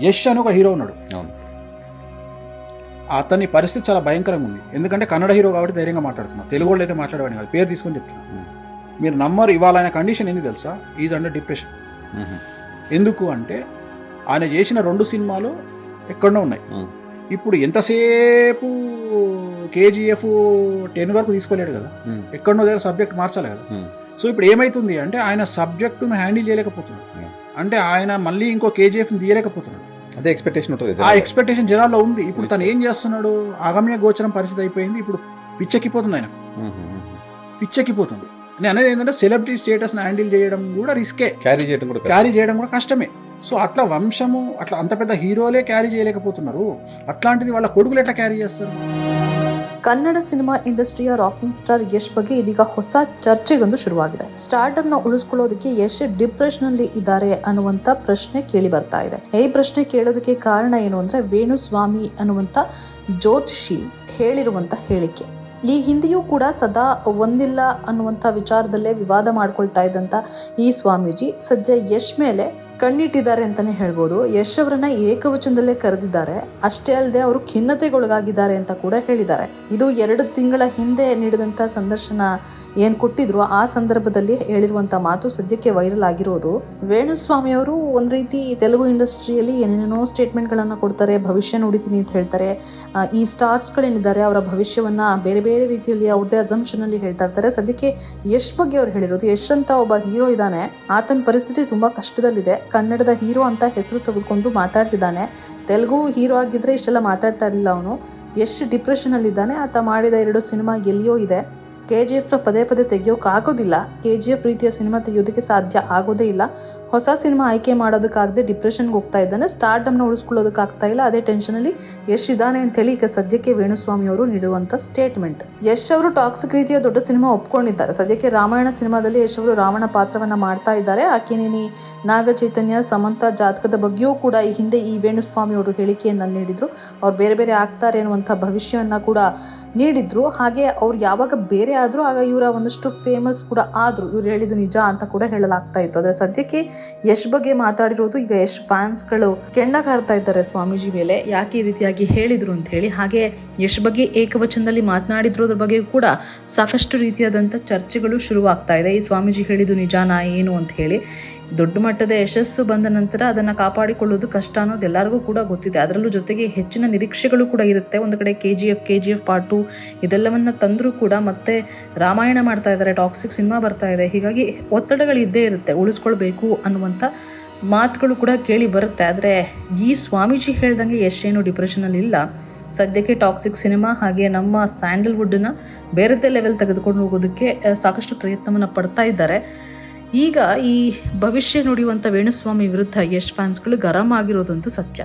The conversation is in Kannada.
యష్ అని ఒక హీరో ఉన్నాడు, అవును. అతని పరిస్థితి చాలా భయంకరంగా ఉంది. ఎందుకంటే కన్నడ హీరో కాబట్టి ధైర్యంగా మాట్లాడుతున్నాను, తెలుగు వాళ్ళు అయితే మాట్లాడేవాడిని కాదు, పేరు తీసుకొని చెప్తున్నాను. మీరు నమ్మరు, ఇవాళ ఆయన కండిషన్ ఏంది తెలుసా? Is under depression. ఎందుకు అంటే ఆయన చేసిన 2 సినిమాలు ఎక్కడో ఉన్నాయి. ఇప్పుడు ఎంతసేపు KGF 10 వరకు తీసుకోలేడు కదా, ఎక్కడో దగ్గర సబ్జెక్ట్ మార్చాలి కదా. సో ఇప్పుడు ఏమైతుంది అంటే ఆయన సబ్జెక్టును హ్యాండిల్ చేయలేకపోతున్నాడు, అంటే ఆయన మళ్ళీ ఇంకో KGFని తీయలేకపోతున్నాడు. అదే ఎక్స్పెక్టేషన్ ఉంటుంది, ఆ ఎక్స్పెక్టేషన్ జనాల్లో ఉంది. ఇప్పుడు తను ఏం చేస్తున్నాడు, ఆగమ్య గోచరం పరిస్థితి అయిపోయింది. ఇప్పుడు పిచ్చెక్కిపోతుంది ఆయన, పిచ్చెక్కిపోతుంది. నేను అనేది ఏంటంటే సెలబ్రిటీ స్టేటస్ని హ్యాండిల్ చేయడం కూడా రిస్కే, క్యారీ చేయడం కూడా కష్టమే. సో అట్లా వంశము అట్లా అంత పెద్ద హీరోలే క్యారీ చేయలేకపోతున్నారు, అట్లాంటిది వాళ్ళ కొడుకులు ఎట్లా క్యారీ చేస్తారు? ಕನ್ನಡ ಸಿನಿಮಾ ಇಂಡಸ್ಟ್ರಿಯ ರಾಕಿಂಗ್ ಸ್ಟಾರ್ ಯಶ್ ಬಗ್ಗೆ ಇದೀಗ ಹೊಸ ಚರ್ಚೆಗೊಂದು ಶುರುವಾಗಿದೆ. ಸ್ಟಾರ್ಡಮ್ ನ ಉಳಿಸ್ಕೊಳ್ಳೋದಕ್ಕೆ ಯಶ್ ಡಿಪ್ರೆಷನ್ ನಲ್ಲಿ ಇದ್ದಾರೆ ಅನ್ನುವಂತ ಪ್ರಶ್ನೆ ಕೇಳಿ ಬರ್ತಾ ಇದೆ. ಈ ಪ್ರಶ್ನೆ ಕೇಳೋದಕ್ಕೆ ಕಾರಣ ಏನು ಅಂದ್ರೆ ವೇಣುಸ್ವಾಮಿ ಅನ್ನುವಂತ ಜ್ಯೋತಿಷಿ ಹೇಳಿರುವಂತ ಹೇಳಿಕೆ. ಈ ಹಿಂದೆಯೂ ಕೂಡ ಸದಾ ಒಂದಿಲ್ಲ ಅನ್ನುವಂಥ ವಿಚಾರದಲ್ಲೇ ವಿವಾದ ಮಾಡ್ಕೊಳ್ತಾ ಇದ್ದಂಥ ಈ ಸ್ವಾಮೀಜಿ ಸದ್ಯ ಯಶ್ ಮೇಲೆ ಕಣ್ಣಿಟ್ಟಿದ್ದಾರೆ ಅಂತಲೇ ಹೇಳ್ಬೋದು. ಯಶ್ ಅವರನ್ನ ಏಕವಚನದಲ್ಲೇ ಕರೆದಿದ್ದಾರೆ. ಅಷ್ಟೇ ಅಲ್ಲದೆ ಅವರು ಖಿನ್ನತೆಗೊಳಗಾಗಿದ್ದಾರೆ ಅಂತ ಕೂಡ ಹೇಳಿದ್ದಾರೆ. ಇದು 2 ತಿಂಗಳ ಹಿಂದೆ ನೀಡಿದಂಥ ಸಂದರ್ಶನ ಏನು ಕೊಟ್ಟಿದ್ರು ಆ ಸಂದರ್ಭದಲ್ಲಿ ಹೇಳಿರುವಂಥ ಮಾತು ಸದ್ಯಕ್ಕೆ ವೈರಲ್ ಆಗಿರೋದು. ವೇಣುಸ್ವಾಮಿ ಅವರು ಒಂದು ರೀತಿ ತೆಲುಗು ಇಂಡಸ್ಟ್ರಿಯಲ್ಲಿ ಏನೇನೋ ಸ್ಟೇಟ್ಮೆಂಟ್ಗಳನ್ನು ಕೊಡ್ತಾರೆ, ಭವಿಷ್ಯ ನುಡಿತೀನಿ ಅಂತ ಹೇಳ್ತಾರೆ. ಈ ಸ್ಟಾರ್ಸ್ಗಳೇನಿದ್ದಾರೆ ಅವರ ಭವಿಷ್ಯವನ್ನು ಬೇರೆ ಬೇರೆ ರೀತಿಯಲ್ಲಿ ಅವ್ರದ್ದೇ ಅಸಂಪ್ಷನಲ್ಲಿ ಹೇಳ್ತಾ ಇರ್ತಾರೆ. ಸದ್ಯಕ್ಕೆ ಯಶ್ ಬಗ್ಗೆ ಅವ್ರು ಹೇಳಿರೋದು, ಯಶ್ ಅಂತ ಒಬ್ಬ ಹೀರೋ ಇದ್ದಾನೆ, ಆತನ ಪರಿಸ್ಥಿತಿ ತುಂಬ ಕಷ್ಟದಲ್ಲಿದೆ. ಕನ್ನಡದ ಹೀರೋ ಅಂತ ಹೆಸರು ತೆಗೆದುಕೊಂಡು ಮಾತಾಡ್ತಿದ್ದಾನೆ. ತೆಲುಗು ಹೀರೋ ಆಗಿದ್ರೆ ಇಷ್ಟೆಲ್ಲ ಮಾತಾಡ್ತಾ ಇರಲಿಲ್ಲ ಅವನು. ಯಶ್ ಡಿಪ್ರೆಷನಲ್ಲಿದ್ದಾನೆ. ಆತ ಮಾಡಿದ 2 ಸಿನಿಮಾ ಎಲ್ಲಿಯೋ ಇದೆ. KGF ಪದೇ ಪದೇ ತೆಗಿಯೋಕ್ಕಾಗೋದಿಲ್ಲ. KGF ರೀತಿಯ ಸಿನಿಮಾ ತೆಗೆಯೋದಕ್ಕೆ ಸಾಧ್ಯ ಆಗೋದೇ ಇಲ್ಲ. ಹೊಸ ಸಿನಿಮಾ ಆಯ್ಕೆ ಮಾಡೋದಕ್ಕಾಗದೆ ಡಿಪ್ರೆಷನ್ಗೆ ಹೋಗ್ತಾ ಇದ್ದಾನೆ. ಸ್ಟಾರ್ಡಮ್ನ ಉಳಿಸ್ಕೊಳ್ಳೋದಕ್ಕಾಗ್ತಾ ಇಲ್ಲ. ಅದೇ ಟೆನ್ಷನಲ್ಲಿ ಯಶ್ ಇದ್ದಾನೆ ಅಂತೇಳಿ ಈಗ ಸದ್ಯಕ್ಕೆ ವೇಣುಸ್ವಾಮಿ ಅವರು ನೀಡಿರುವಂಥ ಸ್ಟೇಟ್ಮೆಂಟ್. ಯಶ್ ಅವರು ಟಾಕ್ಸಿಕ್ ರೀತಿಯ ದೊಡ್ಡ ಸಿನಿಮಾ ಒಪ್ಕೊಂಡಿದ್ದಾರೆ. ಸದ್ಯಕ್ಕೆ ರಾಮಾಯಣ ಸಿನಿಮಾದಲ್ಲಿ ಯಶ್ ಅವರು ರಾವಣ ಪಾತ್ರವನ್ನು ಮಾಡ್ತಾ ಇದ್ದಾರೆ. ಆಕೆನೇನಿ ನಾಗ ಚೈತನ್ಯ ಸಮಂತ ಜಾತಕದ ಬಗ್ಗೆಯೂ ಕೂಡ ಈ ಹಿಂದೆ ಈ ವೇಣುಸ್ವಾಮಿ ಅವರು ಹೇಳಿಕೆಯನ್ನು ನೀಡಿದ್ರು. ಅವ್ರು ಬೇರೆ ಬೇರೆ ಆಗ್ತಾರೆ ಅನ್ನುವಂಥ ಭವಿಷ್ಯವನ್ನು ಕೂಡ ನೀಡಿದ್ರು. ಹಾಗೆ ಅವ್ರು ಯಾವಾಗ ಬೇರೆ ಆದರೂ ಆಗ ಇವರ ಒಂದಷ್ಟು ಫೇಮಸ್ ಕೂಡ ಆದರು. ಇವ್ರು ಹೇಳಿದ್ದು ನಿಜ ಅಂತ ಕೂಡ ಹೇಳಲಾಗ್ತಾ ಇತ್ತು. ಆದರೆ ಸದ್ಯಕ್ಕೆ ಯಶ್ ಬಗ್ಗೆ ಮಾತಾಡಿರೋದು ಈಗ ಯಶ್ ಫ್ಯಾನ್ಸ್ಗಳು ಕೆಂಡ ಕಾರ್ತಾ ಇದ್ದಾರೆ ಸ್ವಾಮೀಜಿ ಮೇಲೆ, ಯಾಕೆ ಈ ರೀತಿಯಾಗಿ ಹೇಳಿದ್ರು ಅಂತ ಹೇಳಿ. ಹಾಗೆ ಯಶ್ ಬಗ್ಗೆ ಏಕವಚನದಲ್ಲಿ ಮಾತನಾಡಿದ್ರೋದ್ರ ಬಗ್ಗೆ ಕೂಡ ಸಾಕಷ್ಟು ರೀತಿಯಾದಂಥ ಚರ್ಚೆಗಳು ಶುರುವಾಗ್ತಾ ಇದೆ. ಈ ಸ್ವಾಮೀಜಿ ಹೇಳಿದ್ದು ನಿಜಾನಾ ಏನು ಅಂತ ಹೇಳಿ. ದೊಡ್ಡ ಮಟ್ಟದ ಯಶಸ್ಸು ಬಂದ ನಂತರ ಅದನ್ನು ಕಾಪಾಡಿಕೊಳ್ಳೋದು ಕಷ್ಟ ಅನ್ನೋದು ಎಲ್ಲರಿಗೂ ಕೂಡ ಗೊತ್ತಿದೆ. ಅದರಲ್ಲೂ ಜೊತೆಗೆ ಹೆಚ್ಚಿನ ನಿರೀಕ್ಷೆಗಳು ಕೂಡ ಇರುತ್ತೆ. ಒಂದು ಕಡೆ KGF ಪಾರ್ಟ್ 2 ಇದೆಲ್ಲವನ್ನ ತಂದರೂ ಕೂಡ ಮತ್ತೆ ರಾಮಾಯಣ ಮಾಡ್ತಾ ಇದ್ದಾರೆ, ಟಾಕ್ಸಿಕ್ ಸಿನಿಮಾ ಬರ್ತಾ ಇದೆ. ಹೀಗಾಗಿ ಒತ್ತಡಗಳು ಇದ್ದೇ ಇರುತ್ತೆ, ಉಳಿಸ್ಕೊಳ್ಬೇಕು ಅನ್ನುವಂಥ ಮಾತುಗಳು ಕೂಡ ಕೇಳಿ ಬರುತ್ತೆ. ಆದರೆ ಈ ಸ್ವಾಮೀಜಿ ಹೇಳ್ದಂಗೆ ಯಶ್ ಏನು ಡಿಪ್ರೆಷನಲ್ಲಿ ಇಲ್ಲ. ಸದ್ಯಕ್ಕೆ ಟಾಕ್ಸಿಕ್ ಸಿನಿಮಾ ಹಾಗೆ ನಮ್ಮ ಸ್ಯಾಂಡಲ್ವುಡ್ನ ಬೇರೆದೇ ಲೆವೆಲ್ ತೆಗೆದುಕೊಂಡು ಹೋಗೋದಕ್ಕೆ ಸಾಕಷ್ಟು ಪ್ರಯತ್ನವನ್ನು ಪಡ್ತಾ ಇದ್ದಾರೆ. ಈಗ ಈ ಭವಿಷ್ಯ ನುಡಿಯುವಂಥ ವೇಣುಸ್ವಾಮಿ ವಿರುದ್ಧ ಯಶ್ ಫ್ಯಾನ್ಸ್ಗಳು ಗರಂ ಆಗಿರೋದಂತೂ ಸತ್ಯ.